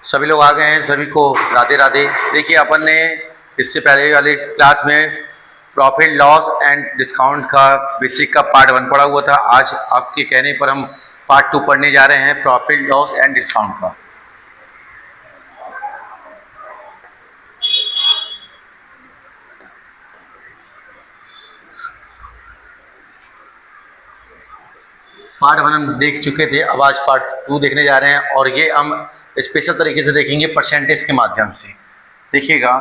सभी लोग आ गए हैं, सभी को राधे राधे। देखिए अपन ने इससे पहले वाले क्लास में प्रॉफिट लॉस एंड डिस्काउंट का बेसिक का पार्ट 1 पढ़ा हुआ था। आज आपके कहने पर हम पार्ट 2 पढ़ने जा रहे हैं, प्रॉफिट लॉस एंड डिस्काउंट का। पार्ट 1 हम देख चुके थे, अब आज पार्ट 2 देखने जा रहे हैं और ये हम स्पेशल तरीके से देखेंगे परसेंटेज के माध्यम से। देखिएगा,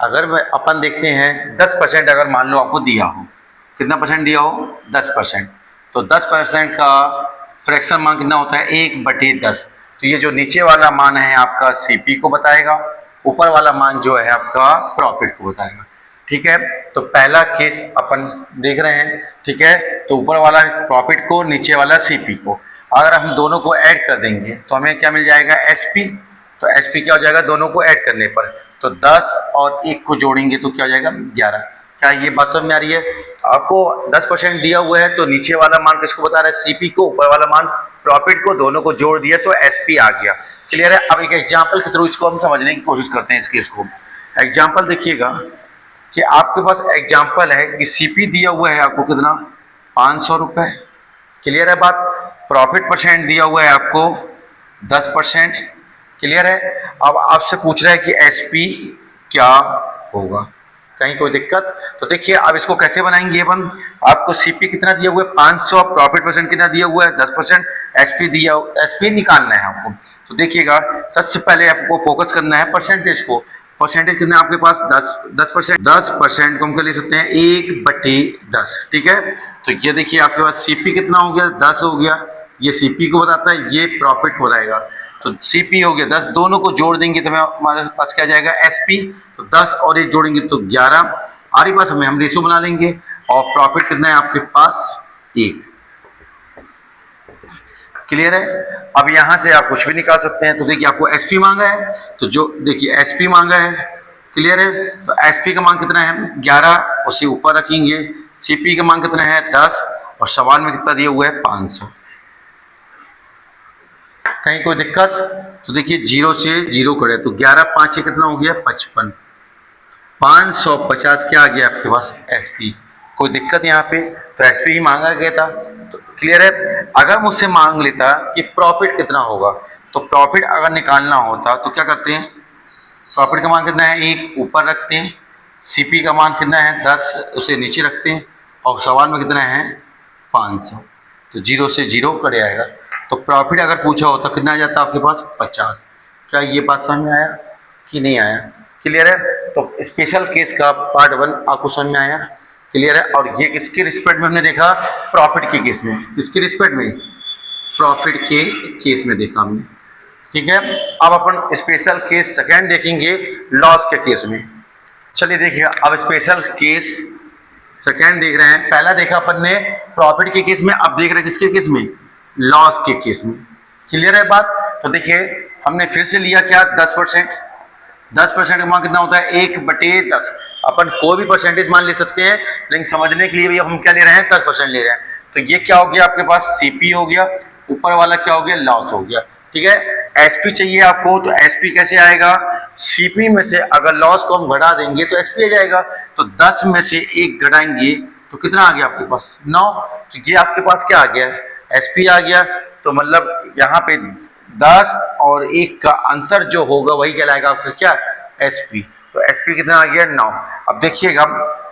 अगर अपन देखते हैं 10% अगर मान लो आपको दिया हो, कितना परसेंट दिया हो 10%, तो 10% का फ्रैक्शन मान कितना होता है 1/10। तो ये जो नीचे वाला मान है आपका सीपी को बताएगा, ऊपर वाला मान जो है आपका प्रॉफिट को बताएगा। ठीक है, तो पहला केस अपन देख रहे हैं। ठीक है, तो ऊपर वाला प्रॉफिट को, नीचे वाला सीपी को अगर हम दोनों को ऐड कर देंगे तो हमें क्या मिल जाएगा एसपी। तो एसपी क्या हो जाएगा दोनों को ऐड करने पर, तो 10 और 1 को जोड़ेंगे तो क्या हो जाएगा 11। क्या ये बात समझ में आ रही है? आपको 10% दिया हुआ है तो नीचे वाला मान किसको बता रहा है सीपी को, ऊपर वाला मान प्रॉफिट को, दोनों को जोड़ दिया तो एसपी आ गया। क्लियर है? अब एक एग्जांपल के थ्रू इसको हम समझने की कोशिश करते हैं इस केस को। एग्जांपल देखिएगा कि आपके पास एग्जांपल है कि सीपी दिया हुआ है आपको कितना 500 रुपये। क्लियर है बात? प्रॉफिट परसेंट दिया हुआ है आपको 10%। क्लियर है? अब आपसे पूछ रहा है कि एसपी क्या होगा, कहीं कोई दिक्कत? तो देखिए अब इसको कैसे बनाएंगे अपन। आपको सीपी कितना दिया हुआ है 500, प्रॉफिट परसेंट कितना दिया हुआ है 10%, एसपी दिया, एसपी निकालना है आपको। तो देखिएगा सबसे पहले आपको फोकस करना है परसेंटेज को। परसेंटेज कितना है आपके पास 10%। 10% को हम कर ले सकते हैं 1/10। ठीक है, तो ये देखिए आपके पास सीपी कितना हो गया 10 हो गया, ये सीपी को बताता है, ये प्रॉफिट को बताएगा। तो सीपी हो गया 10, दोनों को जोड़ देंगे तो हमारे पास क्या जाएगा एसपी। तो 10 और 1 जोड़ेंगे तो 11। आगे पास हम रेशो बना लेंगे और प्रॉफिट कितना है आपके पास 1। क्लियर है? अब यहां से आप कुछ भी निकाल सकते हैं। तो देखिए आपको एसपी मांगा है, तो जो देखिए एसपी मांगा है। क्लियर है? तो एसपी का मान कितना है 11, उसे ऊपर रखेंगे। सीपी का मान कितना है 10 और सवाल में कितना दिया हुआ है 500। कहीं कोई दिक्कत? तो देखिए 0 से 0 करे तो 11 5 कितना हो गया 55। 550 क्या आ गया आपके पास एसपी। कोई दिक्कत यहाँ पे? तो एसपी ही मांगा गया था। तो क्लियर है? अगर मुझसे मांग लेता कि प्रॉफिट कितना होगा, तो प्रॉफिट अगर निकालना होता तो क्या करते हैं, प्रॉफिट का मान कितना है 1 ऊपर रखते हैं, सीपी का मान कितना है 10 उसे नीचे रखते हैं और सवाल में कितना है 500। तो 0 से 0 कट आएगा। तो प्रॉफिट अगर पूछा होता कितना आ जाता आपके पास 50। क्या ये बात समझ में आया कि नहीं आया? क्लियर है? तो स्पेशल केस का पार्ट 1 आपको समझ में आया? क्लियर है? और ये किसके रिस्पेक्ट में हमने देखा, प्रॉफिट के केस में। किसके रिस्पेक्ट में? प्रॉफिट के केस में देखा हमने। ठीक है, अब अपन स्पेशल केस सेकेंड देखेंगे लॉस के केस में। चलिए देखिएगा, अब स्पेशल केस सेकेंड देख रहे हैं। पहला देखा अपन ने प्रॉफिट के केस में, अब देख रहे हैं किसके केस में, लॉस के केस में। क्लियर है बात? तो देखिए हमने फिर से लिया क्या 10%। 10% का मान कितना होता है 1/10। अपन कोई भी परसेंटेज मान ले सकते हैं, लेकिन समझने के लिए भी हम क्या ले रहे हैं 10% ले रहे हैं। तो ये क्या हो गया आपके पास सीपी हो गया, ऊपर वाला क्या हो गया लॉस हो गया। ठीक है, एसपी चाहिए आपको, तो एसपी कैसे आएगा, सीपी में से अगर लॉस को हम घटा देंगे तो एसपी आ जाएगा। तो 10 में से 1 घटाएंगे तो कितना आ गया आपके पास 9। तो ये आपके पास क्या आ गया एसपी आ गया। तो मतलब यहाँ पे 10 और 1 का अंतर जो होगा वही कहलाएगा आपका क्या एसपी। तो एसपी कितना आ गया 9। अब देखिएगा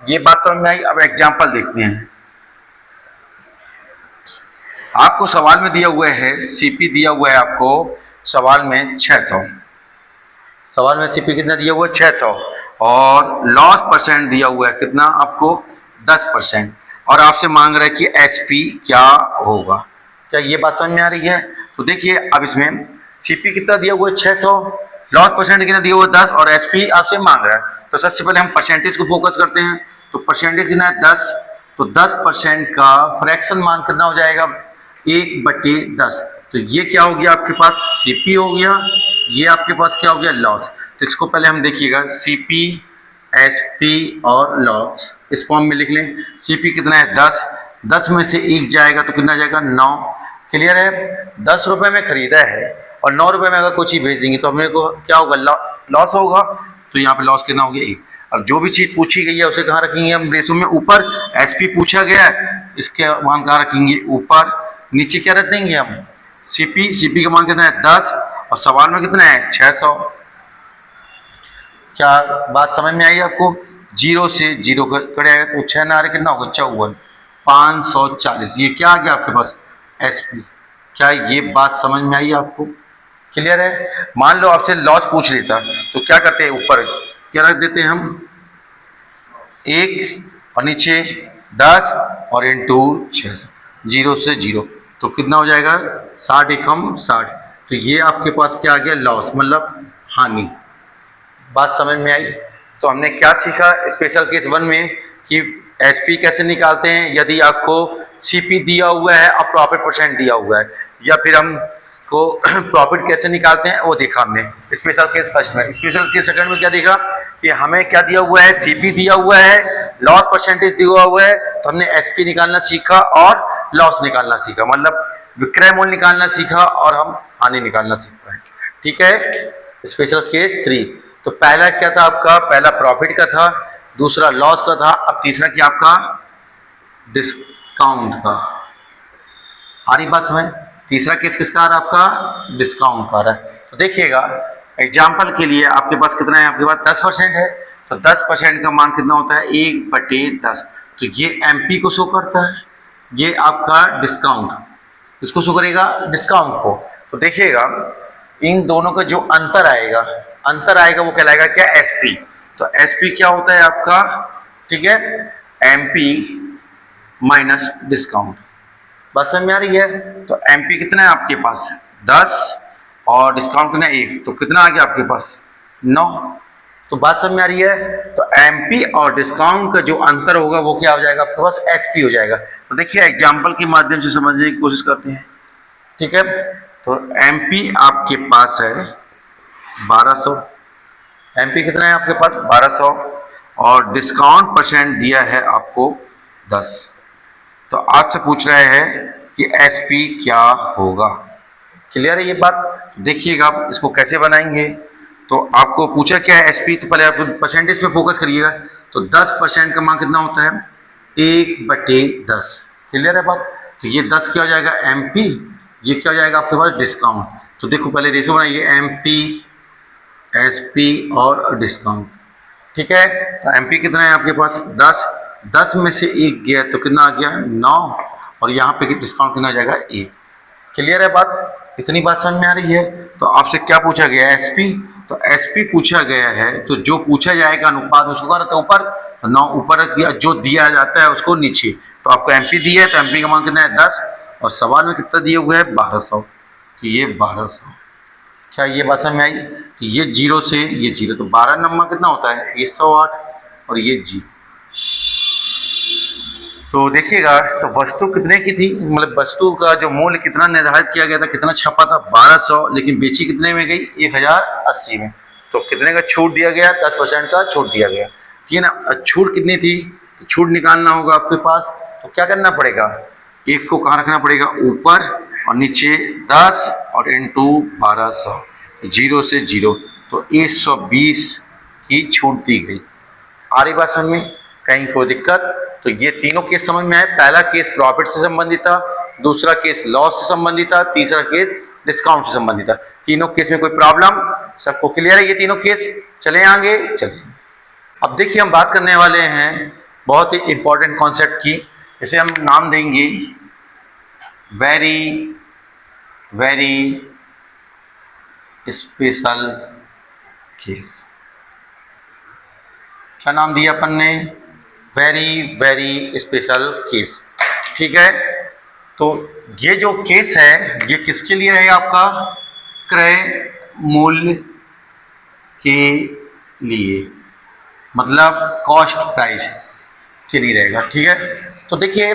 ये बात समझ में आई। अब एग्जांपल देखते हैं। आपको सवाल में दिया हुआ है सीपी दिया हुआ है आपको सवाल में 600। सवाल में सीपी कितना दिया हुआ है 600 और लॉस परसेंट दिया हुआ है कितना आपको 10%। और आपसे मांग रहा है कि एसपी क्या होगा। क्या ये बात समझ में आ रही है? तो देखिए अब इसमें सीपी कितना दिया हुआ है 600, लॉस परसेंट कितना दिया हुआ है 10 और एसपी आपसे मांग रहा है। तो सबसे पहले हम परसेंटेज को फोकस करते हैं। तो परसेंटेज कितना है 10, तो 10% का फ्रैक्शन मान कितना हो जाएगा 1/10। तो ये क्या हो गया आपके पास सीपी हो गया, ये आपके पास क्या हो गया लॉस। तो इसको पहले हम देखिएगा सीपी SP और लॉस इस फॉर्म में लिख लें। CP कितना है 10, 10 में से 1 जाएगा तो कितना जाएगा 9। क्लियर है। 10 रुपये में खरीदा है और 9 रुपये में अगर कोई चीज़ भेज देंगे तो अपने को क्या होगा, लॉस होगा। तो यहाँ पे लॉस कितना हो गया 1। अब जो भी चीज़ पूछी गई है उसे कहाँ रखेंगे हम, रेशो में ऊपर। SP पूछा गया है, इसके मान कहाँ रखेंगे ऊपर, नीचे क्या रख देंगे हम CP का मान कितना है 10 और सवाल में कितना है 600। क्या बात समझ में आई आपको। 0 से 0 करेगा तो 6 ना आ रहा कितना होगा 54, 540। ये क्या आ गया आपके पास SP। क्या ये बात समझ में आई आपको, क्लियर है। मान लो आपसे लॉस पूछ लेता तो क्या करते हैं, ऊपर क्या रख देते हैं हम 1 और नीचे 10 और इंटू 600, 0 से 0 तो कितना हो जाएगा 60 एकम 60। तो ये आपके पास क्या आ गया लॉस, मतलब हानि। बात समझ में आई। तो हमने क्या सीखा स्पेशल केस 1 में कि SP कैसे निकालते हैं यदि आपको CP दिया हुआ है और प्रॉफिट परसेंट दिया हुआ है, या फिर हम को प्रॉफिट कैसे निकालते हैं वो देखा हमने स्पेशल केस फर्स्ट में। स्पेशल केस सेकंड में क्या देखा कि हमें क्या दिया हुआ है, CP दिया हुआ है, लॉस परसेंटेज दिया हुआ है, तो हमने SP निकालना सीखा और लॉस निकालना सीखा, मतलब विक्रय मूल्य निकालना सीखा और हम हानि निकालना सीख पाए। ठीक है। स्पेशल केस 3 तो पहला क्या था आपका, पहला प्रॉफिट का था, दूसरा लॉस का था, अब तीसरा क्या आपका डिस्काउंट का। आ रही बात समझ। तीसरा केस किसका आ रहा है आपका, डिस्काउंट का आ रहा है। तो देखिएगा एग्जाम्पल के लिए आपके पास कितना है, आपके पास 10% है तो 10% का मान कितना होता है 1/10। तो ये MP को शो करता है, ये आपका डिस्काउंट इसको शो करेगा डिस्काउंट को। तो देखिएगा इन दोनों का जो अंतर आएगा वो कहलाएगा क्या SP। तो SP क्या होता है आपका, ठीक है, MP माइनस डिस्काउंट। बात समझ में आ रही है। तो MP कितना है आपके पास 10 और डिस्काउंट कितना 1 तो कितना आ गया आपके पास 9। तो बात समझ में आ रही है। तो MP और डिस्काउंट का जो अंतर होगा वो क्या हो जाएगा आपके पास SP हो जाएगा। तो देखिए एग्जाम्पल के माध्यम से समझने की कोशिश करते हैं। ठीक है। तो MP आपके पास है 1200, MP कितना है आपके पास 1200 और डिस्काउंट परसेंट दिया है आपको 10। तो आपसे पूछ रहे हैं कि SP क्या होगा। क्लियर है ये बात। देखिएगा आप इसको कैसे बनाएंगे। तो आपको पूछा क्या है SP, तो पहले आप परसेंटेज पे फोकस करिएगा। तो 10% का मान कितना होता है 1/10। क्लियर है बात। तो ये 10 क्या हो जाएगा MP, ये क्या हो जाएगा आपके पास डिस्काउंट। तो देखो पहले रेशो बनाइए MP SP और डिस्काउंट। ठीक है। तो MP कितना है आपके पास 10, 10 में से 1 गया तो कितना आ गया 9 और यहाँ पे डिस्काउंट कितना आ जाएगा 1। क्लियर है बात। इतनी बात समझ में आ रही है। तो आपसे क्या पूछा गया है SP, तो SP पूछा गया है तो जो पूछा जाएगा अनुपात उसको क्या रहता है ऊपर, तो 9 ऊपर रख दिया, जो दिया जाता है उसको नीचे। तो आपको MP दिया है तो MP का मान कितना है 10 और सवाल में कितना दिया हुआ है 1200। तो ये 1200। क्या ये बात समझ में आई। तो ये 0 से ये 0 तो 12 नंबर कितना होता है 108 और ये 0। तो देखिएगा तो वस्तु कितने की थी, मतलब वस्तु का जो मूल्य कितना निर्धारित किया गया था, कितना छपा था 1200, लेकिन बेची कितने में गई 1080 में। तो कितने का छूट दिया गया 10% का छूट दिया गया। ठीक है ना। छूट कितनी थी, तो छूट निकालना होगा आपके पास। तो क्या करना पड़ेगा, एक को कहाँ रखना पड़ेगा ऊपर और नीचे 10 और इंटू 1200, 0 से 0 तो 120 की छूट दी गई। आ रही बात समझ में, कहीं कोई दिक्कत। तो ये तीनों केस समझ में आए। पहला केस प्रॉफिट से संबंधित था, दूसरा केस लॉस से संबंधित था, तीसरा केस डिस्काउंट से संबंधित था। तीनों केस में कोई प्रॉब्लम, सबको क्लियर है ये तीनों केस। चले आगे चलिए। अब देखिए हम बात करने वाले हैं बहुत ही इंपॉर्टेंट कॉन्सेप्ट की, इसे हम नाम देंगे वेरी स्पेशल केस। क्या नाम दिया अपन ने, वेरी स्पेशल केस। ठीक है। तो ये जो केस है ये किसके लिए रहेगा आपका, क्रय मूल्य के लिए, मतलब कॉस्ट प्राइस के लिए रहेगा। ठीक है। तो देखिए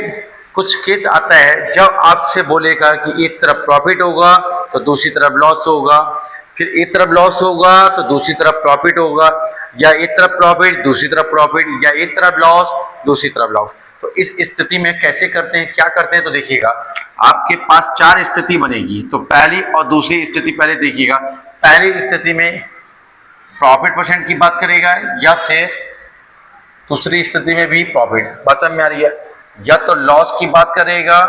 कुछ केस आता है जब आपसे बोलेगा कि एक तरफ प्रॉफिट होगा तो दूसरी तरफ लॉस होगा, फिर एक तरफ लॉस होगा तो दूसरी तरफ प्रॉफिट होगा, या एक तरफ प्रॉफिट दूसरी तरफ प्रॉफिट, या एक तरफ लॉस दूसरी तरफ लॉस। तो इस स्थिति में कैसे करते हैं, क्या करते हैं, तो देखिएगा आपके पास चार स्थिति बनेगी। तो पहली और दूसरी स्थिति पहले देखिएगा। पहली स्थिति में प्रॉफिट परसेंट की बात करेगा, या फिर दूसरी स्थिति में भी प्रॉफिट, बात समझ में आ रही है, या तो लॉस की बात करेगा,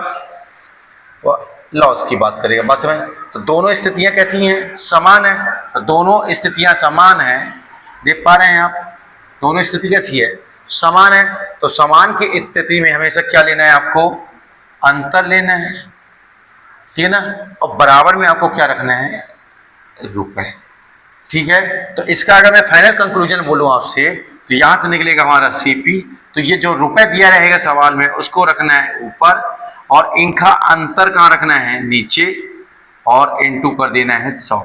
लॉस की बात करेगा, बात समझ। तो दोनों स्थितियां कैसी हैं, समान है। तो दोनों स्थितियां समान हैं, देख पा रहे हैं आप, दोनों स्थिति कैसी है, समान है। तो समान की स्थिति में हमेशा क्या लेना है आपको, अंतर लेना है, ठीक है ना, और बराबर में आपको क्या रखना है, रुपए, ठीक है। तो इसका अगर मैं फाइनल कंक्लूजन बोलूं आपसे, तो यहां से निकलेगा हमारा सीपी। तो ये जो रुपए दिया रहेगा सवाल में उसको रखना है ऊपर, और इनका अंतर कहाँ रखना है, नीचे, और इनटू कर देना है 100।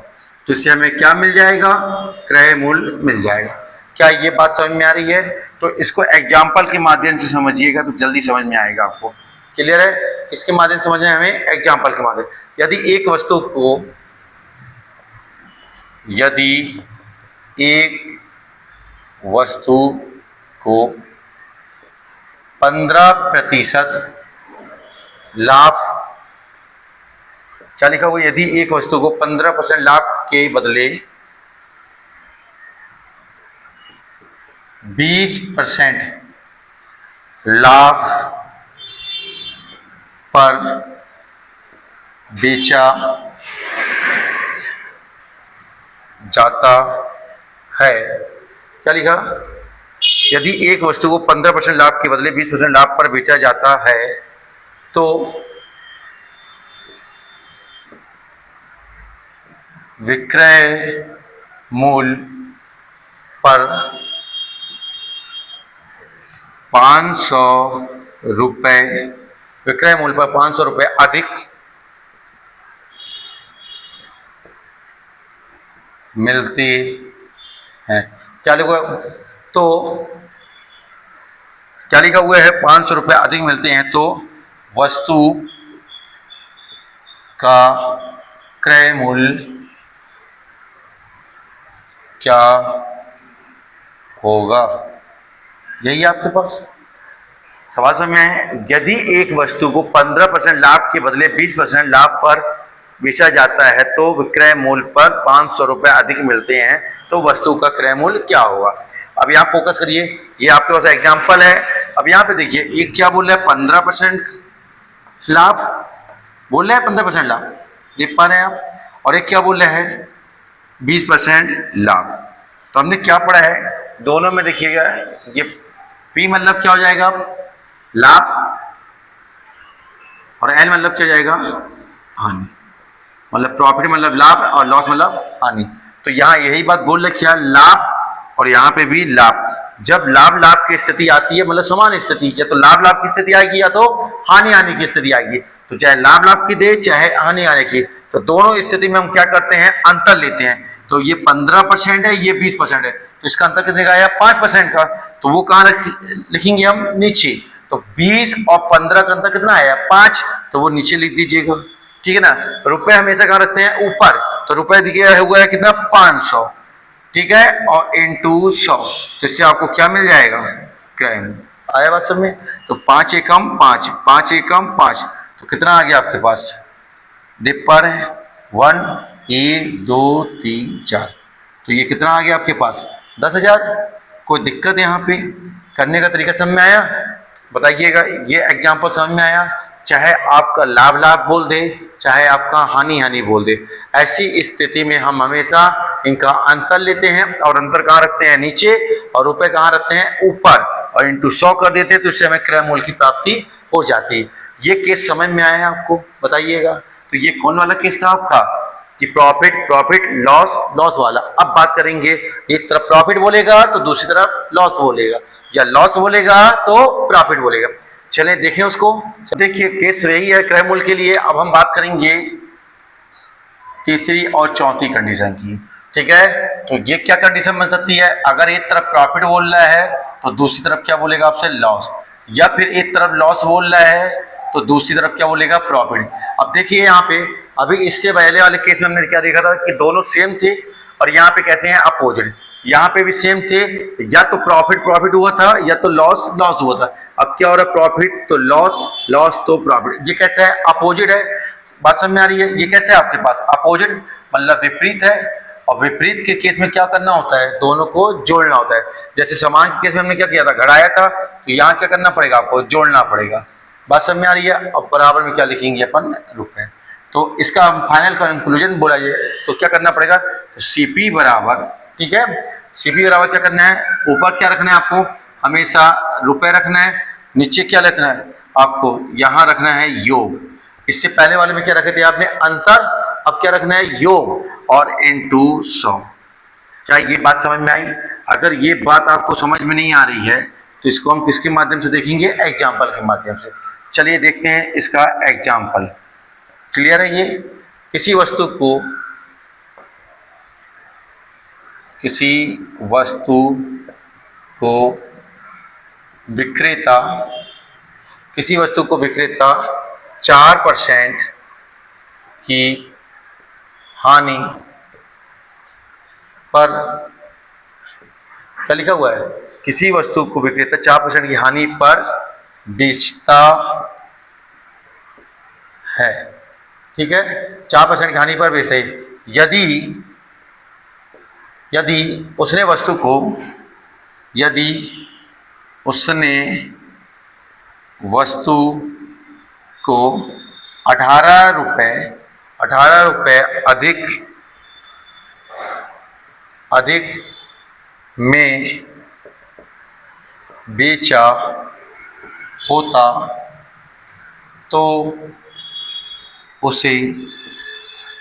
तो इससे हमें क्या मिल जाएगा, क्रय मूल्य मिल जाएगा। क्या ये बात समझ में आ रही है? तो इसको एग्जाम्पल के माध्यम से समझिएगा तो जल्दी समझ में आएगा आपको। क्लियर है? किसके माध्यम से समझना है हमें, एग्जाम्पल के माध्यम। यदि एक वस्तु को 15% लाभ, क्या लिखा हुआ, यदि एक वस्तु को 15% लाभ के बदले 20% लाभ पर बेचा जाता है, क्या लिखा, यदि एक वस्तु को 15% लाभ के बदले 20% लाभ पर बेचा जाता है तो विक्रय मूल्य पर 500 रुपए, विक्रय मूल्य पर 500 रुपए अधिक मिलती है। क्या लिखा, तो क्या लिखा हुआ है, 500 रुपए अधिक मिलते हैं तो वस्तु का क्रय मूल्य क्या होगा, यही आपके पास सवाल समझ में है। यदि एक वस्तु को 15% लाभ के बदले 20% लाभ पर बेचा जाता है तो विक्रय मूल्य पर 500 रुपए अधिक मिलते हैं तो वस्तु का क्रय मूल्य क्या होगा। अब यहाँ फोकस करिए, ये आपके पास एग्जाम्पल है। अब यहाँ पे देखिए, एक क्या बोल रहा है, 15% लाभ बोल रहा है, 15% लाभ देख पा रहे हैं आप, और एक क्या बोल रहा है, 20% लाभ। तो हमने क्या पढ़ा है, दोनों में देखिएगा, ये P मतलब क्या हो जाएगा, लाभ, और L मतलब क्या हो जाएगा, हानि, मतलब प्रॉफिट मतलब लाभ और लॉस मतलब हानि। तो यहाँ यही बात बोल रखी है, लाभ, और यहाँ पे भी लाभ। जब लाभ लाभ की स्थिति आती है, मतलब समान स्थिति, या तो लाभ लाभ की स्थिति आएगी या तो हानि हानि की स्थिति आएगी। तो चाहे लाभ लाभ की दे चाहे हानि हानि की, तो दोनों स्थिति में हम क्या करते हैं, अंतर लेते हैं। तो ये 15% है, ये 20% है, तो इसका अंतर कितने का आया, 5% का। तो वो कहाँ लिखेंगे हम, नीचे। तो 20 और 15 का अंतर कितना आया, 5, तो वो नीचे लिख दीजिएगा, ठीक है ना। रुपए हमेशा कहाँ रखते हैं, ऊपर। तो रुपए दिया हुआ है कितना, 500, ठीक है, और इंटू 100, तो इससे आपको क्या मिल जाएगा, क्रय मूल्य। आया बात समझ में। तो 5 एकम 5, 5 एकम 5, तो कितना आ गया आपके पास, देख पा रहे हैं, 1 1 2 3 4, तो ये कितना आ गया आपके पास, 10,000। कोई दिक्कत यहाँ पे करने का तरीका समझ में आया, बताइएगा। ये एग्जाम्पल समझ में आया, चाहे आपका लाभ लाभ बोल दे चाहे आपका हानि हानि बोल दे, ऐसी स्थिति में हम हमेशा इनका अंतर लेते हैं, और अंतर कहाँ रखते हैं, नीचे, और रुपए कहाँ रखते हैं, ऊपर, और इंटू 100 कर देते हैं, तो इससे हमें क्रय मूल्य की प्राप्ति हो जाती है। ये केस समझ में आया आपको, बताइएगा। तो ये कौन वाला केस था आपका, कि प्रॉफिट प्रॉफिट लॉस लॉस वाला। अब बात करेंगे, एक तरफ प्रॉफिट बोलेगा तो दूसरी तरफ लॉस बोलेगा, या लॉस बोलेगा तो प्रॉफिट बोलेगा। चलें देखें उसको। देखिए केस वही है क्रय मूल्य के लिए। अब हम बात करेंगे तीसरी और चौथी कंडीशन की, ठीक है। तो ये क्या कंडीशन बन सकती है, अगर एक तरफ प्रॉफिट बोल रहा है तो दूसरी तरफ क्या बोलेगा आपसे, लॉस, या फिर एक तरफ लॉस बोल रहा है तो दूसरी तरफ क्या बोलेगा, प्रॉफिट। अब देखिए यहाँ पे, अभी इससे पहले वाले केस में हमने क्या देखा था कि दोनों सेम थे, और यहाँ पे कैसे हैं, अपोजिट। यहाँ पे भी सेम थे, या तो प्रॉफिट हुआ था या तो लॉस हुआ था। अब क्या हो रहा है, प्रॉफिट तो लॉस तो प्रॉफिट। ये कैसा है, अपोजिट है। बात समझ में आ रही है, ये कैसे है आपके पास अपोजिट, मतलब विपरीत है। और विपरीत के केस में क्या करना होता है, दोनों को जोड़ना होता है। जैसे समान के केस में हमने क्या किया था, घटाया था, तो यहाँ क्या करना पड़ेगा, आपको जोड़ना पड़ेगा। बात समझ में आ रही है। और बराबर में क्या लिखेंगे अपन, रुपए। तो इसका फाइनल कंक्लूजन बोला जाए तो क्या करना पड़ेगा, तो सीपी बराबर, ठीक है, सीपी बराबर क्या करना है, ऊपर क्या रखना है आपको, हमेशा रुपए रखना है, नीचे क्या रखना है आपको, यहाँ रखना है योग। इससे पहले वाले में क्या रखे थे आपने, अंतर, अब क्या रखना है, योग और इनटू 100। क्या ये बात समझ में आई? अगर ये बात आपको समझ में नहीं आ रही है तो इसको हम किसके माध्यम से देखेंगे, एग्जाम्पल के माध्यम से। चलिए देखते हैं इसका एग्जाम्पल। क्लियर है ये, किसी वस्तु को विक्रेता 4% की हानि पर, क्या लिखा हुआ है, किसी वस्तु को विक्रेता 4% की हानि पर बेचता है, ठीक है, 4% की हानि पर बेचता है। यदि उसने वस्तु को 18 रुपए अधिक में बेचा होता तो उसे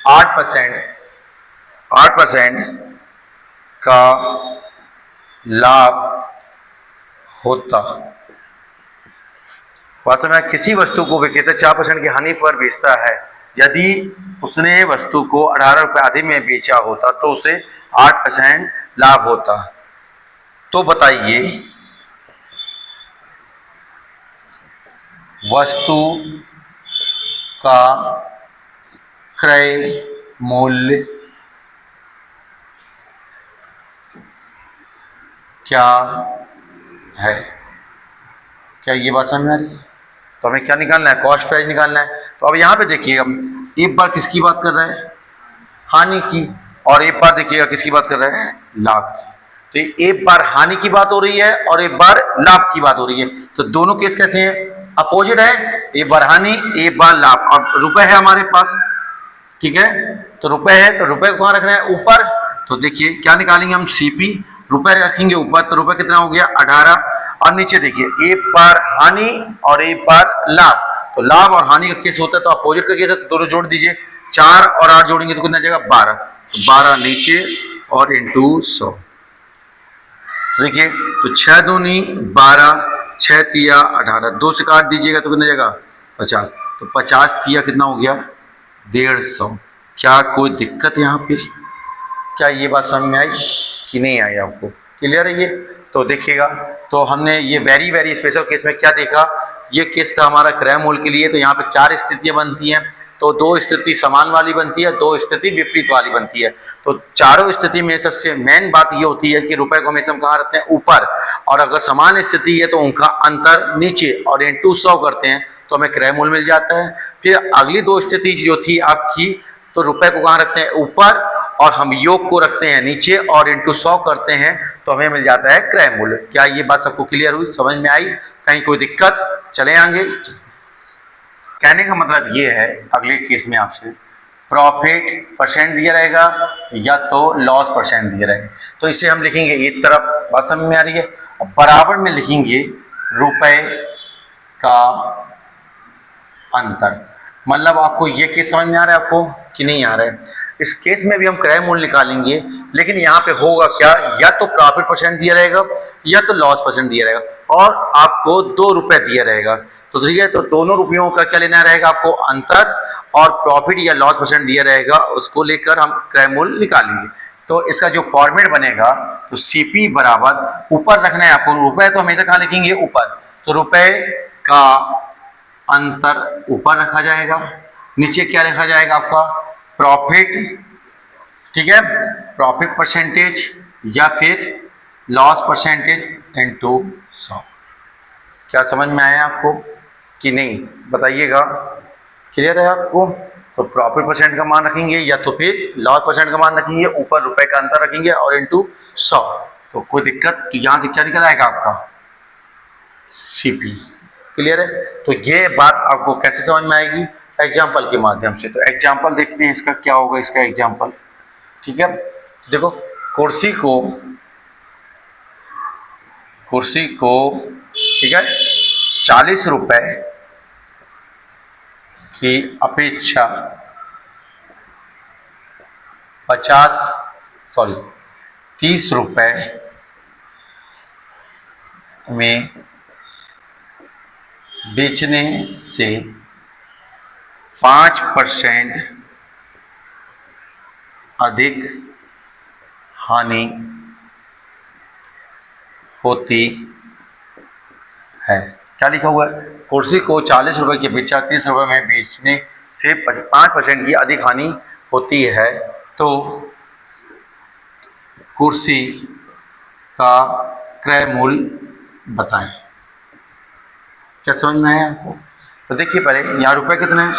8% का लाभ होता। वास्तव में किसी वस्तु को विक्रेता 4% की हानि पर बेचता है, यदि उसने वस्तु को 18 रुपए अधिक में बेचा होता तो उसे 8% लाभ होता। तो बताइए वस्तु का क्रय मूल्य क्या है। क्या ये बात समझ में आ रही है? तो हमें क्या निकालना है, कॉस्ट प्राइस निकालना है। तो अब यहाँ पे देखिए, हम एक बार किसकी बात कर रहे हैं, हानि की, और एक बार देखिएगा किसकी बात कर रहे हैं, लाभ की। तो एक बार हानि की बात हो रही है और एक बार लाभ की बात हो रही है। तो दोनों केस कैसे हैं, अपोजिट है, एक बार हानि एक बार लाभ। और रुपए है हमारे पास, ठीक है, तो रुपए है, तो रुपए को कहाँ रखना है, ऊपर। तो देखिए क्या निकालेंगे हम, सीपी, रुपए रखेंगे ऊपर, तो रुपए कितना हो गया, 18। और नीचे देखिए एक बार हानि और एक बार लाभ। तो लाभ और हानि का केस होता है तो अपोजिट का केस है, तो दोनों जोड़ दीजिए, 4 और 8 जोड़ेंगे तो कितना जाएगा, 12। तो 12 नीचे और इंटू 100। देखिए तो 6 दूनी 12, 6 तिया 18, 2 से काट दीजिएगा तो कितना जाएगा, 50। तो 50 तिया कितना हो गया, 150। क्या कोई दिक्कत यहाँ पे? क्या ये बात समझ में आई कि नहीं आई आपको? क्लियर है ये? तो देखिएगा, तो हमने ये वेरी स्पेशल केस में क्या देखा, ये केस था हमारा क्रय मूल्य के लिए। तो यहाँ पे 4 स्थितियां बनती हैं, तो 2 स्थिति समान वाली बनती है, 2 स्थिति विपरीत वाली बनती है। तो चारों स्थिति में सबसे मेन बात ये होती है कि रुपए को हमेशा हम कहाँ रखते हैं, ऊपर। और अगर समान स्थिति है तो उनका अंतर नीचे और इंटू 100 करते हैं तो हमें क्रय मूल्य मिल जाता है। फिर अगली 2 स्थिति जो थी आपकी, तो रुपए को कहाँ रखते हैं, ऊपर, और हम योग को रखते हैं नीचे और इंटू 100 करते हैं तो हमें मिल जाता है क्रय मूल्य। क्या ये बात सबको क्लियर हुई, समझ में आई? कहीं कोई दिक्कत? चले आगे। कहने का मतलब ये है, अगले केस में आपसे प्रॉफिट परसेंट दिया रहेगा या तो लॉस परसेंट दिया रहेगा। तो इसे हम लिखेंगे एक तरफ, बात समझ में आ रही है, और बराबर में लिखेंगे रुपए का अंतर। मतलब आपको ये केस समझ में आ रहा है आपको कि नहीं आ रहा है? इस केस में भी हम क्रय मूल्य निकालेंगे, लेकिन यहाँ पे होगा क्या, या तो प्रॉफिट परसेंट दिया रहेगा या तो लॉस परसेंट दिया रहेगा, और आपको 2 रुपए दिया रहेगा। तो ठीक है, तो दोनों रुपयों का क्या लेना रहेगा आपको, अंतर, और प्रॉफिट या लॉस परसेंट दिया रहेगा, उसको लेकर हम क्रय मूल्य निकालेंगे। तो इसका जो फॉर्मेट बनेगा, तो सीपी बराबर, ऊपर रखना है आपको, रुपए तो हमेशा कहाँ लिखेंगे, ऊपर। तो रुपए का अंतर ऊपर रखा जाएगा, नीचे क्या रखा जाएगा आपका, प्रॉफिट, ठीक है, प्रॉफिट परसेंटेज या फिर लॉस परसेंटेज इनटू 100। क्या समझ में आया आपको कि नहीं, बताइएगा। क्लियर है आपको? तो प्रॉफिट परसेंट का मान रखेंगे या तो फिर लॉस परसेंट का मान रखेंगे, ऊपर रुपए का अंतर रखेंगे और इनटू 100। तो कोई दिक्कत, तो यहाँ से क्या निकल आएगा आपका सीपी। क्लियर है? तो ये बात आपको कैसे समझ में आएगी? एग्जाम्पल के माध्यम से। तो एग्जाम्पल देखते हैं इसका क्या होगा, इसका एग्जाम्पल। ठीक है, देखो कुर्सी को ठीक है 40 रुपए की अपेक्षा 30 रुपए में बेचने से 5% अधिक हानि होती है। क्या लिखा हुआ है? कुर्सी को 40 रुपए की अपेक्षा 30 रुपए में बेचने से 5% की अधिक हानि होती है, तो कुर्सी का क्रय मूल्य बताएं। क्या समझ में आया आपको? तो देखिए पहले यहाँ रुपए कितने हैं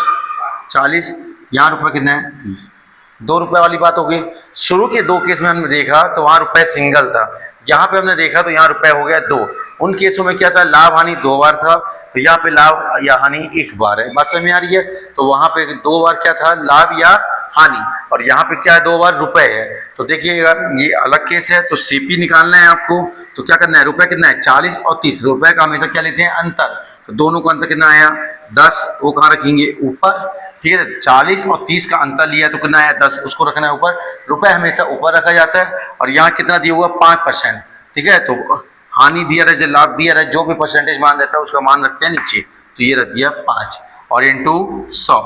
40, यहाँ रुपए कितने हैं 30, 2 रुपए वाली बात हो गई। शुरू के 2 केस में हमने देखा तो वहाँ रुपए सिंगल था, यहाँ पे हमने देखा तो यहाँ रुपए हो गया 2। उन केसों में क्या था, लाभ हानि 2 बार था, तो यहाँ पे लाभ या हानि 1 बार है। बात समझ में आ रही है? तो वहाँ पे 2 बार क्या था, लाभ या हानि, और यहाँ पे क्या है 2 बार रुपए है। तो देखिएगा ये अलग केस है, तो सीपी निकालना है आपको। तो क्या करना है, रुपए कितना है 40 और 30, रुपए का हमेशा क्या लेते हैं अंतर। तो दोनों का अंतर कितना आया 10, वो कहाँ रखेंगे ऊपर। ठीक है, 40 और 30 का अंतर लिया तो कितना आया 10, उसको रखना है ऊपर। रुपए हमेशा ऊपर रखा जाता है। और यहाँ कितना दिया हुआ 5%। ठीक है, तो हानि दिया रहे, लाभ दिया रहे, जो भी परसेंटेज मान रहता है उसका मान रखते हैं नीचे। तो ये रख दिया 5 और इंटू 100।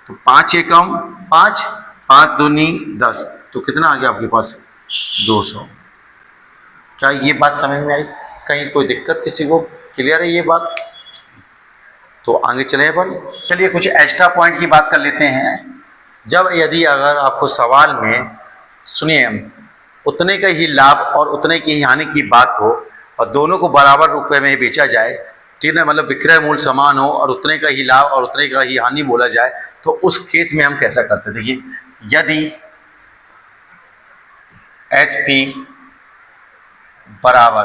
तो 5 एकम 5, 5 दूनी 10, तो कितना आ गया आपके पास 200। क्या ये बात समझ में आई? कहीं कोई दिक्कत किसी को? क्लियर है ये बात? तो आगे चले अपन, चलिए कुछ एक्स्ट्रा पॉइंट की बात कर लेते हैं। जब यदि अगर आपको सवाल में सुनिए उतने का ही लाभ और उतने की ही हानि की बात हो और दोनों को बराबर रुपए में ही बेचा जाए, ठीक है, मतलब विक्रय मूल्य समान हो और उतने का ही लाभ और उतने का ही हानि बोला जाए, तो उस केस में हम कैसा करते हैं? देखिए, यदि एचपी बराबर,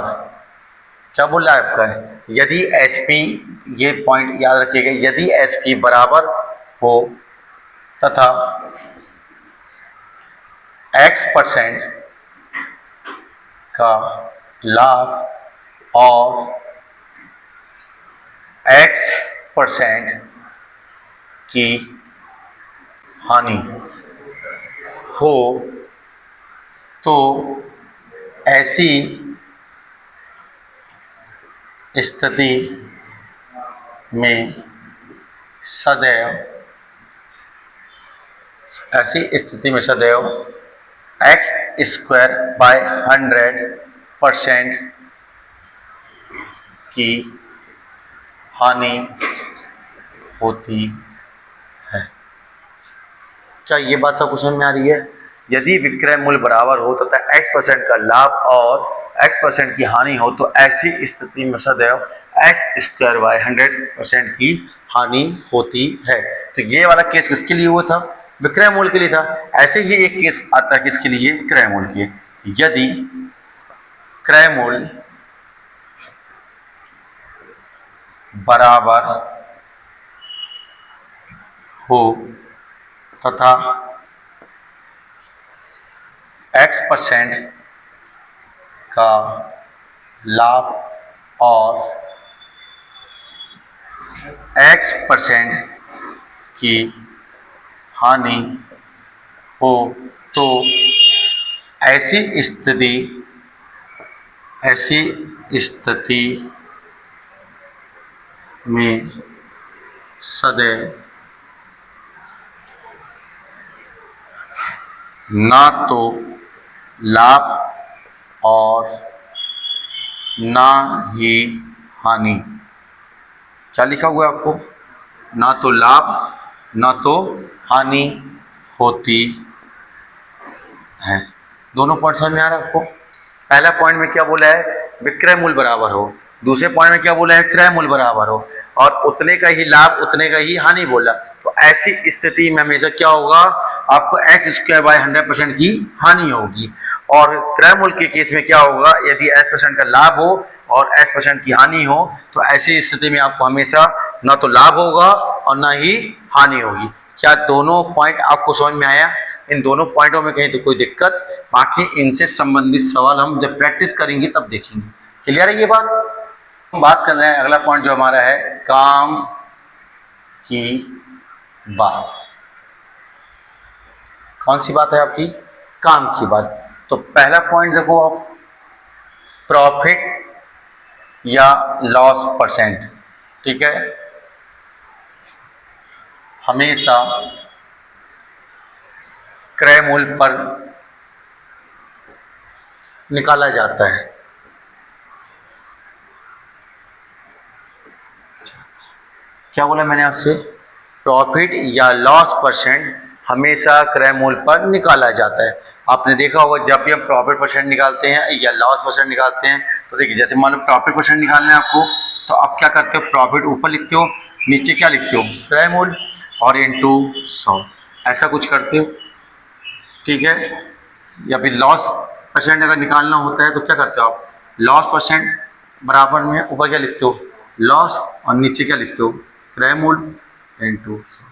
क्या बोल रहा है आपका है, यदि एचपी, ये पॉइंट याद रखिएगा, यदि एचपी बराबर हो तथा x% का लाभ और x% की हानि हो, तो ऐसी स्थिति में सदैव x²/100% की हानि होती है। क्या ये बात सबको समझ में आ रही है? यदि विक्रय मूल्य बराबर हो तथा x% का लाभ और x% की हानि हो, तो ऐसी स्थिति में सदैव x²/100% की हानि होती है। तो ये वाला केस किसके लिए हुआ था? विक्रय मूल्य के लिए था। ऐसे ही एक केस आता है किसके लिए? क्रय मूल्य के। यदि क्रय मूल्य बराबर हो तथा x% का लाभ और x% की हानि हो, तो ऐसी स्थिति में सदैव ना तो लाभ और ना ही हानि, क्या लिखा हुआ है आपको? ना तो लाभ ना तो हानि होती है। दोनों पॉइंट समझ में आ रहा है आपको? पहला पॉइंट में क्या बोला है, विक्रय मूल्य बराबर हो, दूसरे पॉइंट में क्या बोला है, क्रय मूल्य बराबर हो, और उतने का ही लाभ उतने का ही हानि बोला। तो ऐसी स्थिति में हमेशा क्या होगा, आपको s²/100% की हानि होगी। और क्रय मूल्य के केस में क्या होगा, यदि s% का लाभ हो और s% की हानि हो, तो ऐसी स्थिति में आपको हमेशा ना तो लाभ होगा और ना ही हानि होगी। क्या दोनों पॉइंट आपको समझ में आया? इन दोनों पॉइंटों में कहीं तो कोई दिक्कत, बाकी इनसे संबंधित सवाल हम जब प्रैक्टिस करेंगे तब देखेंगे। क्लियर है ये बात? हम बात कर रहे हैं अगला पॉइंट जो हमारा है, काम की बात। कौन सी बात है आपकी? काम की बात। तो पहला पॉइंट देखो आप, प्रॉफिट या लॉस परसेंट, ठीक है, हमेशा क्रय मूल्य पर निकाला जाता है। क्या बोला मैंने आपसे? प्रॉफिट या लॉस परसेंट हमेशा क्रय मूल्य पर निकाला जाता है। आपने देखा होगा जब भी हम प्रॉफिट परसेंट निकालते हैं या लॉस परसेंट निकालते हैं, तो देखिए जैसे मान लो प्रॉफिट परसेंट निकालना है आपको, तो आप क्या करते हो, प्रॉफिट ऊपर लिखते हो, नीचे क्या लिखते हो, क्रय मूल्य, और इनटू 100, ऐसा कुछ करते हो, ठीक है। या फिर लॉस परसेंट अगर निकालना होता है तो क्या करते हो आप, लॉस परसेंट बराबर में ऊपर क्या लिखते हो, लॉस, और नीचे क्या लिखते हो, क्रय मूल्य इनटू 100।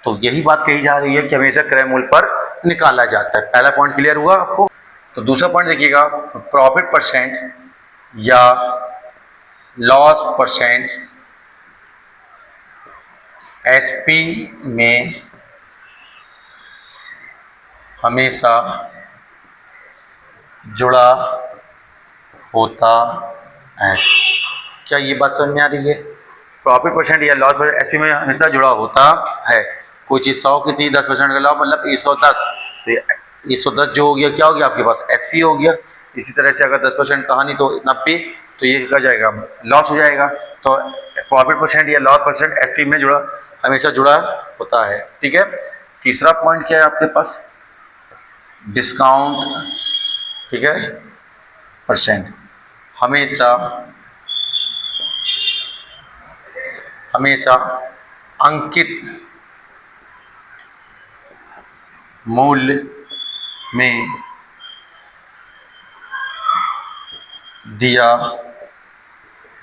तो यही बात कही जा रही है कि हमेशा क्रय मूल्य पर निकाला जाता है। पहला पॉइंट क्लियर हुआ आपको? तो दूसरा पॉइंट देखिएगा, प्रॉफिट परसेंट या लॉस परसेंट एसपी में हमेशा जुड़ा होता है। क्या ये बात समझ में आ रही है? प्रॉफिट परसेंट या लॉस परसेंट एसपी में हमेशा जुड़ा होता है। कोई चीज़ 100 की थी, 10% का लाभ, मतलब 110, तो 110 जो हो गया क्या हो गया आपके पास, एसपी हो गया। इसी तरह से अगर 10% कहानी तो 90, तो ये क्या जाएगा, लॉस हो जाएगा। तो प्रॉफिट परसेंट या लॉस परसेंट एसपी में जुड़ा, हमेशा जुड़ा होता है, ठीक है। तीसरा पॉइंट क्या है आपके पास, डिस्काउंट, ठीक है, परसेंट हमेशा हमेशा अंकित मूल्य में दिया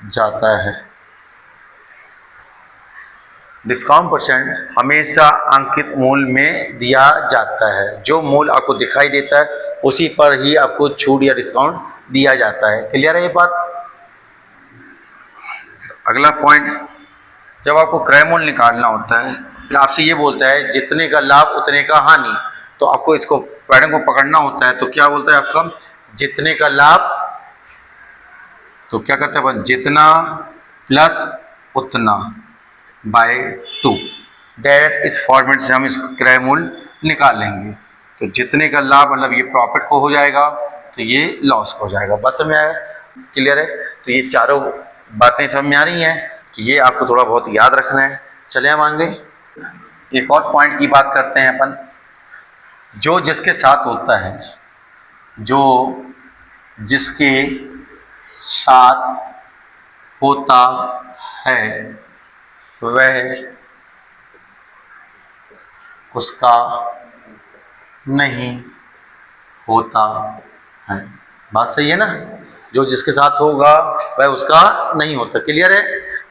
जाता है। डिस्काउंट परसेंट हमेशा अंकित मूल्य में दिया जाता है। जो मूल्य आपको दिखाई देता है उसी पर ही आपको छूट या डिस्काउंट दिया जाता है। क्लियर है ये बात? अगला पॉइंट, जब आपको क्रय मूल्य निकालना होता है, फिर आपसे ये बोलता है जितने का लाभ उतने का हानि, तो आपको इसको पैटर्न को पकड़ना होता है। तो क्या बोलता है आपका, जितने का लाभ, तो क्या करते हैं अपन, जितना प्लस उतना बाय 2। डायरेक्ट इस फॉर्मेट से हम इस क्रय मूल्य निकाल लेंगे। तो जितने का लाभ मतलब ये प्रॉफिट को हो जाएगा, तो ये लॉस को हो जाएगा। बात समझ में आया? क्लियर है? तो ये चारों बातें समझ में आ रही हैं, तो ये आपको थोड़ा बहुत याद रखना है। चले हम आगे एक और पॉइंट की बात करते हैं अपन, जो जिसके साथ होता है, जो जिसके साथ होता है वह उसका नहीं होता है। बात सही है ना? जो जिसके साथ होगा वह उसका नहीं होता। क्लियर है?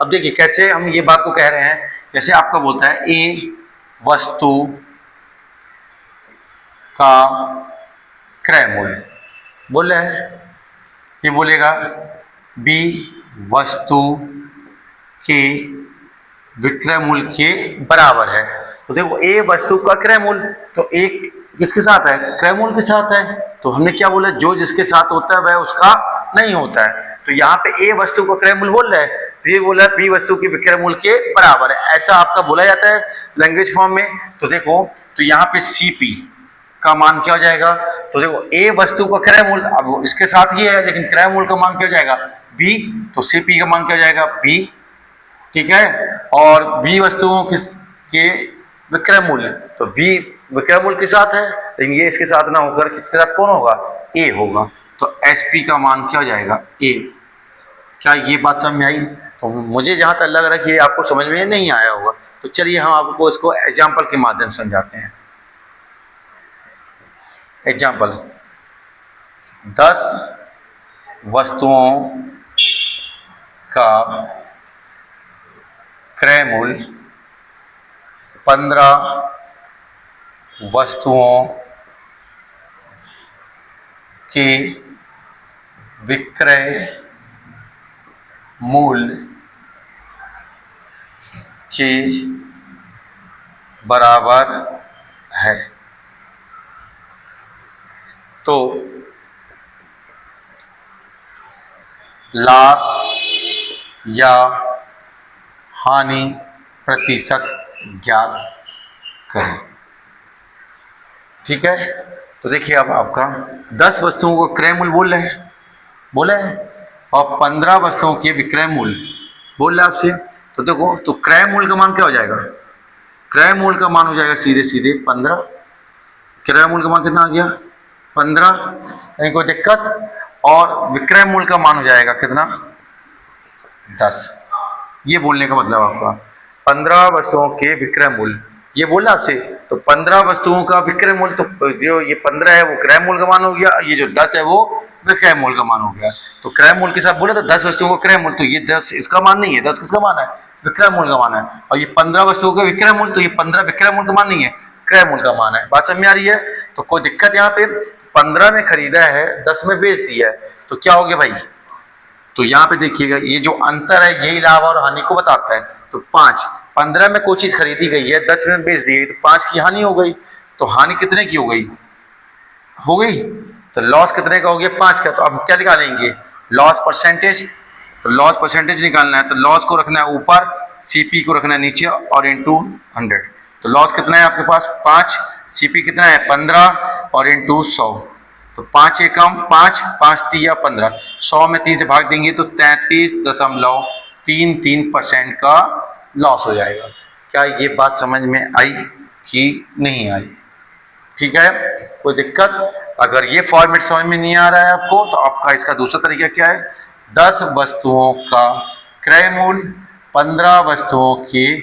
अब देखिए कैसे हम ये बात को कह रहे हैं। जैसे आपका बोलता है ए वस्तु का क्रय मूल्य, बोल रहे हैं, ये बोलेगा बी वस्तु के विक्रय मूल्य के बराबर है। तो देखो ए वस्तु का क्रय मूल्य, तो एक किसके साथ है, क्रय मूल्य के साथ है। तो हमने क्या बोला, जो जिसके साथ होता है वह उसका नहीं होता है। तो यहाँ पे ए वस्तु का क्रय मूल्य बोल रहा है, तो ये बोला बी वस्तु के विक्रय मूल्य के बराबर है, ऐसा आपका बोला जाता है लैंग्वेज फॉर्म में। तो देखो, तो यहाँ पे सीपी का मान क्या हो जाएगा, तो देखो ए वस्तु का क्रय मूल्य, अब इसके साथ ही है लेकिन क्रय मूल्य का मान क्या हो जाएगा, बी, तो सीपी का मान क्या हो जाएगा, बी, ठीक है। और बी वस्तुओं के विक्रय मूल्य, तो बी विक्रय मूल्य के साथ है, लेकिन ये इसके साथ ना होकर किसके साथ कौन होगा, ए होगा। तो एसपी का मान क्या हो जाएगा, ए। क्या ये बात समझ में आई? तो मुझे जहाँ तक लग रहा है कि ये आपको समझ में नहीं आया होगा, तो चलिए हम आपको इसको एग्जाम्पल के माध्यम से समझाते हैं। एग्जाम्पल, 10 वस्तुओं का क्रय मूल्य 15 वस्तुओं के विक्रय मूल्य के बराबर है। तो लाभ या हानि प्रतिशत ज्ञात करें। ठीक है, तो देखिए अब आपका 10 वस्तुओं को क्रय मूल्य बोला है और 15 वस्तुओं के विक्रय मूल्य बोल रहा है आपसे। तो देखो, तो क्रय मूल्य का मान क्या हो जाएगा, क्रय मूल्य का मान हो जाएगा सीधे सीधे 15। क्रय मूल्य का मान कितना आ गया, 15, कहीं कोई दिक्कत। और विक्रय मूल्य का मान हो जाएगा कितना, 10। ये बोलने का मतलब आपका 15 वस्तुओं के विक्रय मूल्य, ये बोला आपसे। तो 15 वस्तुओं का विक्रय मूल्य, तो जो ये 15 है वो क्रय मूल्य का मान हो गया, ये जो 10 है वो विक्रय मूल्य का मान हो गया। तो क्रय मूल्य के साथ बोले तो 10 वस्तुओं का क्रय मूल्य, तो ये 10 इसका मान नहीं है, 10 किसका मान है, विक्रय मूल्य का मान है। और ये 15 वस्तुओं का विक्रय मूल्य, तो ये 15 विक्रय मूल्य का मान नहीं है, क्रय मूल्य का मान है। बात समझ में आ रही है? तो कोई दिक्कत यहाँ पे, 15 में खरीदा है, 10 में बेच दिया है, तो क्या हो गया भाई, तो यहाँ पे देखिएगा ये जो अंतर है यही लाभ और हानि को बताता है। तो 5, 15 में कोई चीज खरीदी गई है, 10 में बेच दी गई, तो 5 की हानि हो गई। तो हानि कितने की हो गई, तो लॉस कितने का हो गया, 5 का। तो अब क्या निकालेंगे, लॉस परसेंटेज। तो लॉस परसेंटेज निकालना है, तो लॉस को रखना है ऊपर, सीपी को रखना है नीचे और इंटू 100। तो लॉस कितना है आपके पास 5, सीपी कितना है 15 और इंटू 100। तो 5 एकम 5, 5 तिया 15, 100 में 3 से भाग देंगे तो 33.33% का लॉस हो जाएगा। क्या ये बात समझ में आई कि नहीं आई? ठीक है, कोई दिक्कत? अगर ये फॉर्मेट समझ में नहीं आ रहा है आपको, तो आपका इसका दूसरा तरीका क्या है, 10 वस्तुओं का क्रय मूल्य 15 वस्तुओं के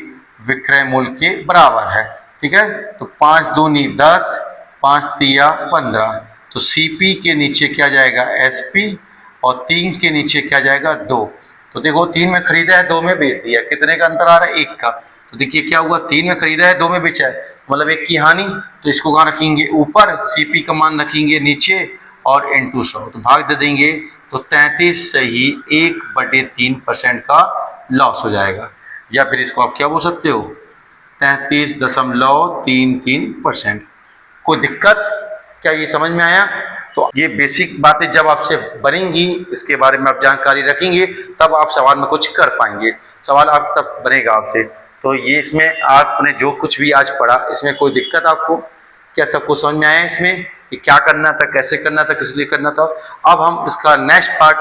विक्रय मूल्य के बराबर है। ठीक है, तो 5 दूनी 10, 5 तिया 15। तो सीपी के नीचे क्या जाएगा, एसपी, और 3 के नीचे क्या जाएगा, 2। तो देखो 3 में खरीदा है, 2 में बेच दिया, कितने का अंतर आ रहा है, 1 का। तो देखिए क्या हुआ, 3 में खरीदा है, 2 में बेचा है, मतलब 1 की हानि। तो इसको कहाँ रखेंगे, ऊपर, सीपी का मान रखेंगे नीचे और इंटू 100, तो भाग दे देंगे, तो 33 से ही 1/3% का लॉस हो जाएगा। या फिर इसको आप क्या बोल सकते हो, 33.33%। कोई दिक्कत? क्या ये समझ में आया? तो ये बेसिक बातें जब आपसे बनेंगी, इसके बारे में आप जानकारी रखेंगे, तब आप सवाल में कुछ कर पाएंगे, सवाल आप तब बनेगा आपसे। तो ये इसमें आपने जो कुछ भी आज पढ़ा, इसमें कोई दिक्कत आपको, क्या सब कुछ समझ में आया इसमें कि क्या करना था, कैसे करना था, किस लिए करना था? अब हम इसका नेक्स्ट पार्ट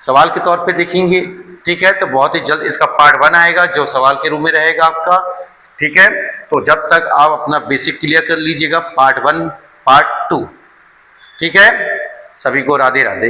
सवाल के तौर पे देखेंगे। ठीक है, तो बहुत ही जल्द इसका पार्ट 1 आएगा जो सवाल के रूप में रहेगा आपका। ठीक है, तो जब तक आप अपना बेसिक क्लियर कर लीजिएगा, पार्ट 1 पार्ट 2। ठीक है, सभी को राधे राधे।